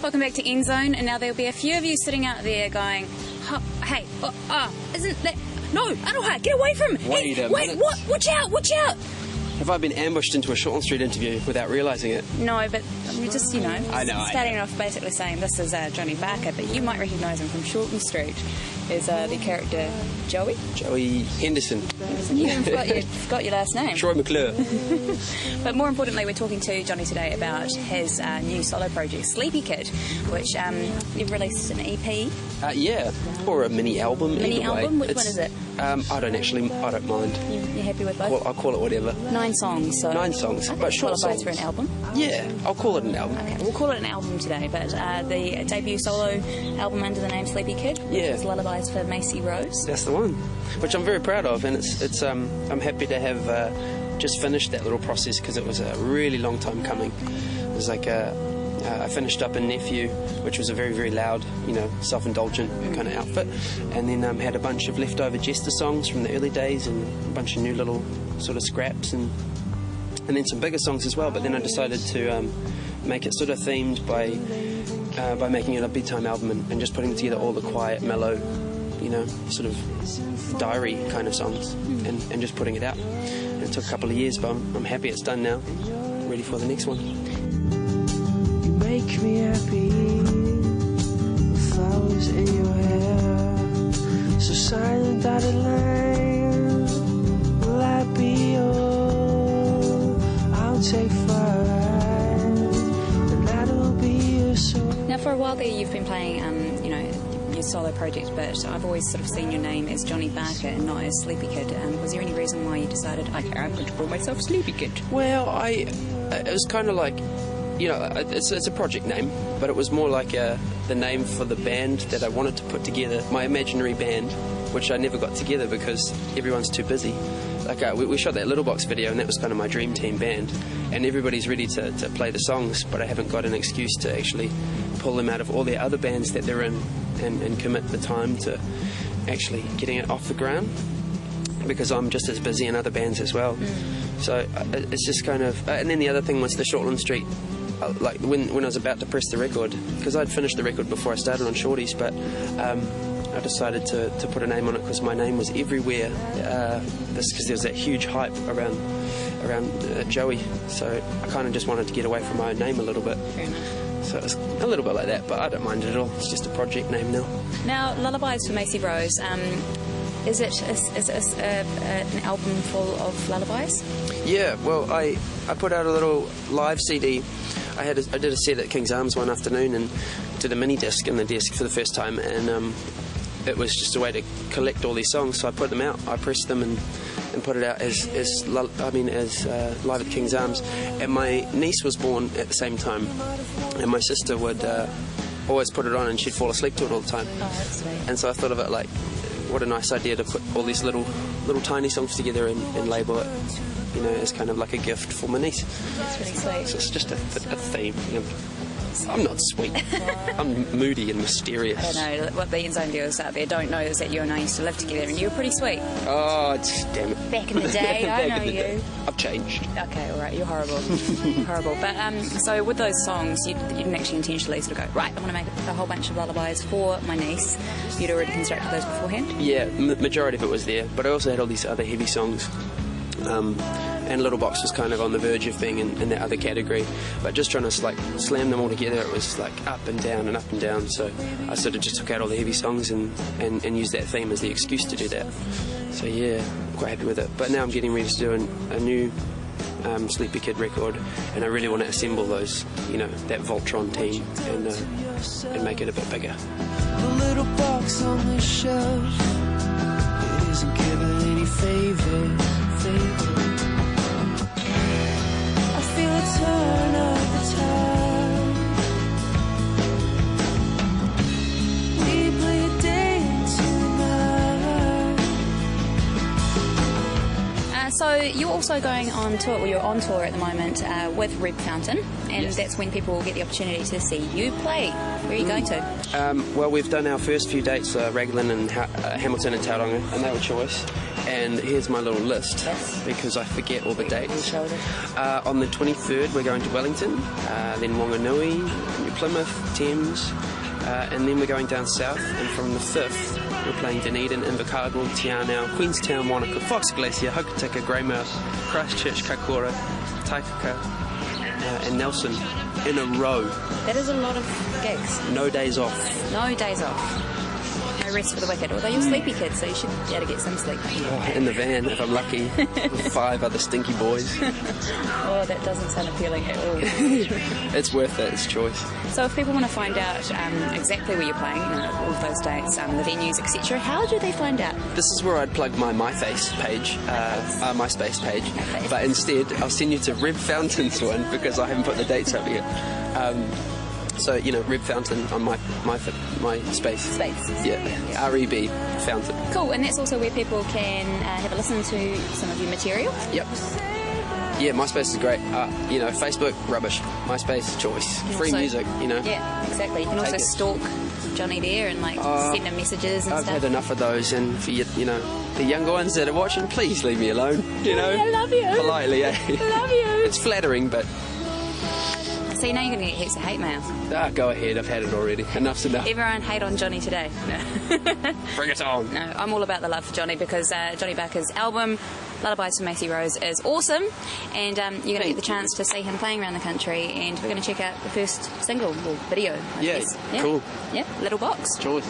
Welcome back to NZOWN, and now there'll be a few of you sitting out there going, hey, isn't that... No, Aroha, get away from him! Wait a minute. What? Watch out! Have I been ambushed into a Shortland Street interview without realising it? No, but we're just, I know. starting off basically saying this is Johnny Barker, but you might recognise him from Shortland Street as the character Joey. Joey Henderson. You even forgot your last name. Troy McClure. But more importantly, we're talking to Johnny today about his new solo project, Sleepy Kid, which you've released an EP. Yeah, or a mini album. Mini album? Which one is it? I don't mind. You're happy with both? I'll call it whatever. 9 songs. So 9 songs, but short songs. For an album? Yeah, I'll call it an album. Okay, we'll call it an album today, but the debut solo album under the name Sleepy Kid, which is Lullabies for Macy Rose. That's the one, which I'm very proud of, and it's I'm happy to have just finished that little process because it was a really long time coming. It was like I finished up in Nephew, which was a very, very loud, self-indulgent kind of outfit, and then had a bunch of leftover Jester songs from the early days and a bunch of new little sort of scraps and then some bigger songs as well. But then I decided to make it sort of themed by making it a bedtime album and just putting together all the quiet, mellow, sort of diary kind of songs and just putting it out. And it took a couple of years, but I'm happy it's done now, ready for the next one. Make me happy, flowers in your hair, so silent dotted line, will I be yours? I'll take 5, and that'll be your song. Now, for a while there, you've been playing, your solo project, but I've always sort of seen your name as Johnny Barker and not as Sleepy Kid. Was there any reason why you decided, okay, I'm going to call myself Sleepy Kid? Well, it was kind of like, it's a project name, but it was more like the name for the band that I wanted to put together, my imaginary band, which I never got together because everyone's too busy. Like we shot that Little Box video, and that was kind of my dream team band, and everybody's ready to play the songs, but I haven't got an excuse to actually pull them out of all the other bands that they're in and commit the time to actually getting it off the ground, because I'm just as busy in other bands as well. So it's just kind of... and then the other thing was the Shortland Street. Like when I was about to press the record, because I'd finished the record before I started on Shorties, but I decided to put a name on it because my name was everywhere. Because there was that huge hype around Joey, so I kind of just wanted to get away from my own name a little bit. Fair enough. So it's a little bit like that, but I don't mind it at all. It's just a project name now. Now, Lullabies for Macy Rose. Is it an album full of lullabies? Yeah, well, I put out a little live CD. I did a set at King's Arms one afternoon and did a mini disc in the desk for the first time, and it was just a way to collect all these songs. So I put them out, I pressed them and put it out as live at King's Arms. And my niece was born at the same time, and my sister would always put it on, and she'd fall asleep to it all the time. Oh, that's sweet. And so I thought of it like, what a nice idea to put all these little tiny songs together and label it, as kind of like a gift for my niece. That's really sweet. So it's just a theme. I'm not sweet. I'm moody and mysterious. I don't know, what the NZOWN viewers out there don't know is that you and I used to live together, and you were pretty sweet. Oh, damn it. Back in the day, I know you. I've changed. Okay, all right, you're horrible. Horrible. But so with those songs, you didn't actually intentionally sort of go, right, I want to make a whole bunch of lullabies for my niece. You'd already constructed those beforehand? Yeah, majority of it was there, but I also had all these other heavy songs. And Little Box was kind of on the verge of being in that other category, but just trying to slam them all together, it was like up and down and up and down. So I sort of just took out all the heavy songs and used that theme as the excuse to do that. So yeah, I'm quite happy with it. But now I'm getting ready to do a new Sleepy Kid record, and I really want to assemble those, that Voltron team and make it a bit bigger. The little box on the shelf, it isn't giving any favor. I feel a turn of the tide. We play a day tonight. So you're also going on tour, well, you're on tour at the moment with Red Fountain, and Yes. That's when people will get the opportunity to see you play. Where are you going to? Well, we've done our first few dates, Raglan and Hamilton and Tauranga, and they were choice. And here's my little list, because I forget all the dates. On the 23rd, we're going to Wellington, then Wanganui, New Plymouth, Thames, and then we're going down south. And from the 5th, we're playing Dunedin, Invercargill, Te Anau, Queenstown, Wanaka, Fox Glacier, Hokitika, Greymouth, Christchurch, Kaikoura, Taikaka, and Nelson in a row. That is a lot of gigs. No days off. No days off. No rest for the wicked. Although you're sleepy kids, so you should be able to get some sleep. In the van, if I'm lucky, with 5 other stinky boys. Oh, that doesn't sound appealing at all. It's worth it, it's choice. So if people want to find out exactly where you're playing, all of those dates, the venues, etc., how do they find out? This is where I'd plug my MySpace page, but instead I'll send you to Reb Fountain's one, because I haven't put the dates up yet. So, Reb Fountain on my space. Yeah, REB Fountain. Cool, and that's also where people can have a listen to some of your material? Yep. Yeah, MySpace is great. Facebook, rubbish. MySpace, choice. Free music, Yeah, exactly. You can also stalk Johnny there and send him messages and I've stuff. had enough of those, and for the younger ones that are watching, please leave me alone. I love you. Politely, eh? Love you. It's flattering, but... See, now you're going to get heaps of hate mail. Go ahead, I've had it already. Enough's enough. Everyone hate on Johnny today. No. Bring it on. No, I'm all about the love for Johnny, because Johnny Barker's album, Lullabies for Macy Rose, is awesome, and you're going to get the chance to see him playing around the country, and we're going to check out the first single, or video, I guess. Cool. Yeah, Little Box. Choice.